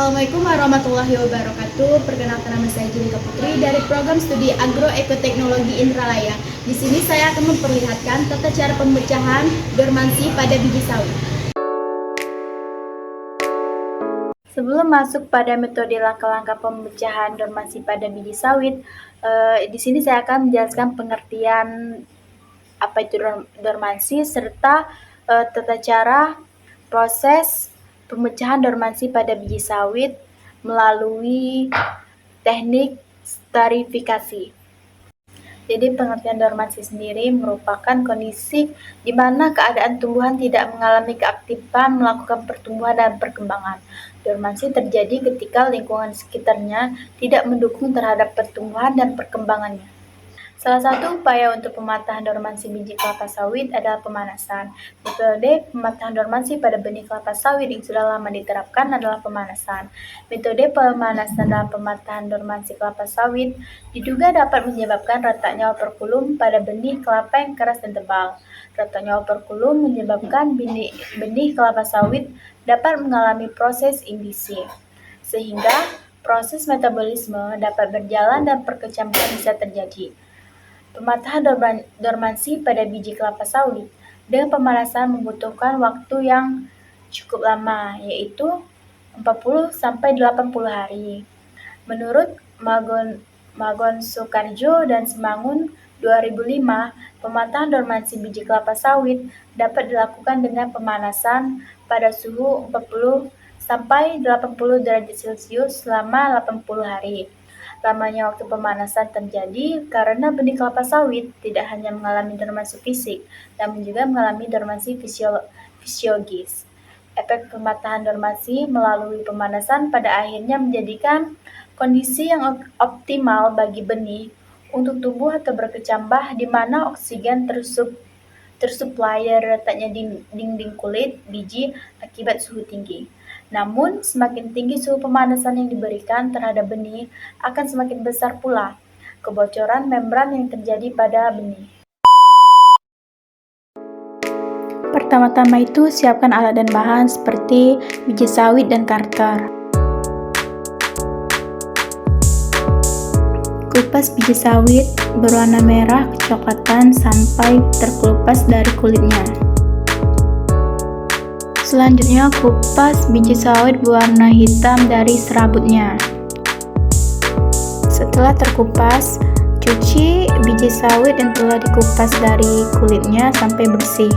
Assalamualaikum warahmatullahi wabarakatuh. Perkenalkan, nama saya Julika Putri dari program studi Agroekoteknologi Indralaya. Di sini saya akan memperlihatkan tata cara pemecahan dormansi pada biji sawit. Sebelum masuk pada metode langkah-langkah pemecahan dormansi pada biji sawit, di sini saya akan menjelaskan pengertian apa itu dormansi serta tata cara proses pemecahan dormansi pada biji sawit melalui teknik stratifikasi. Jadi pengertian dormansi sendiri merupakan kondisi di mana keadaan tumbuhan tidak mengalami keaktifan melakukan pertumbuhan dan perkembangan. Dormansi terjadi ketika lingkungan sekitarnya tidak mendukung terhadap pertumbuhan dan perkembangannya. Salah satu upaya untuk pematahan dormansi biji kelapa sawit adalah pemanasan. Metode pematahan dormansi pada benih kelapa sawit yang sudah lama diterapkan adalah pemanasan. Metode pemanasan dalam pematahan dormansi kelapa sawit diduga dapat menyebabkan retaknya operkulum pada benih kelapa yang keras dan tebal. Retaknya operkulum menyebabkan benih kelapa sawit dapat mengalami proses indisi, sehingga proses metabolisme dapat berjalan dan perkecampuran bisa terjadi. Pematahan dormansi pada biji kelapa sawit dengan pemanasan membutuhkan waktu yang cukup lama, yaitu 40-80 hari. Menurut Magon Soekarjo dan Simangun 2005, pematahan dormansi biji kelapa sawit dapat dilakukan dengan pemanasan pada suhu 40-80 derajat Celcius selama 80 hari. Lamanya waktu pemanasan terjadi karena benih kelapa sawit tidak hanya mengalami dormansi fisik, namun juga mengalami dormansi fisiologis. Efek pematahan dormansi melalui pemanasan pada akhirnya menjadikan kondisi yang optimal bagi benih untuk tumbuh atau berkecambah, di mana oksigen tersuplai dari retaknya dinding kulit biji akibat suhu tinggi. Namun, semakin tinggi suhu pemanasan yang diberikan terhadap benih, akan semakin besar pula kebocoran membran yang terjadi pada benih. Pertama-tama itu, siapkan alat dan bahan seperti biji sawit dan karter. Kupas biji sawit berwarna merah kecoklatan sampai terkelupas dari kulitnya. Selanjutnya, kupas biji sawit berwarna hitam dari serabutnya. Setelah terkupas, cuci biji sawit yang telah dikupas dari kulitnya sampai bersih.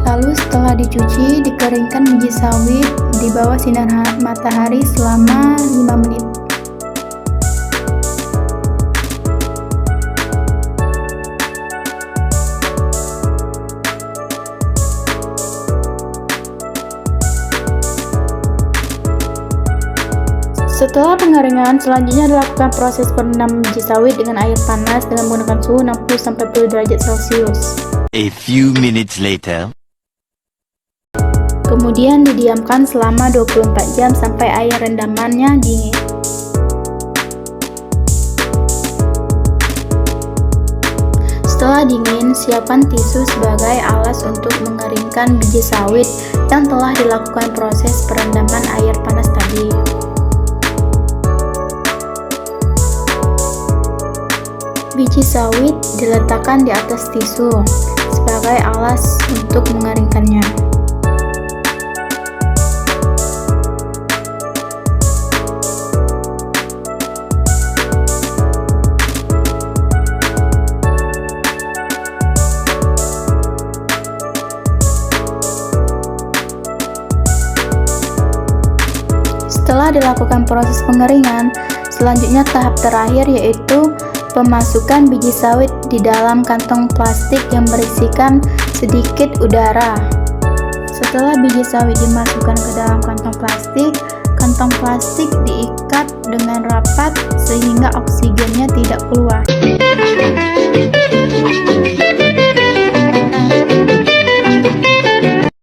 Lalu setelah dicuci, dikeringkan biji sawit di bawah sinar matahari selama 5 menit. Setelah pengeringan, selanjutnya dilakukan proses perendaman biji sawit dengan air panas dengan menggunakan suhu 60-70 derajat Celcius. A few minutes later. Kemudian didiamkan selama 24 jam sampai air rendamannya dingin. Setelah dingin, siapkan tisu sebagai alas untuk mengeringkan biji sawit yang telah dilakukan proses perendaman air panas tadi. Biji sawit diletakkan di atas tisu sebagai alas untuk mengeringkannya. Setelah dilakukan proses pengeringan, selanjutnya tahap terakhir yaitu pemasukan biji sawit di dalam kantong plastik yang berisikan sedikit udara. Setelah biji sawit dimasukkan ke dalam kantong plastik diikat dengan rapat sehingga oksigennya tidak keluar.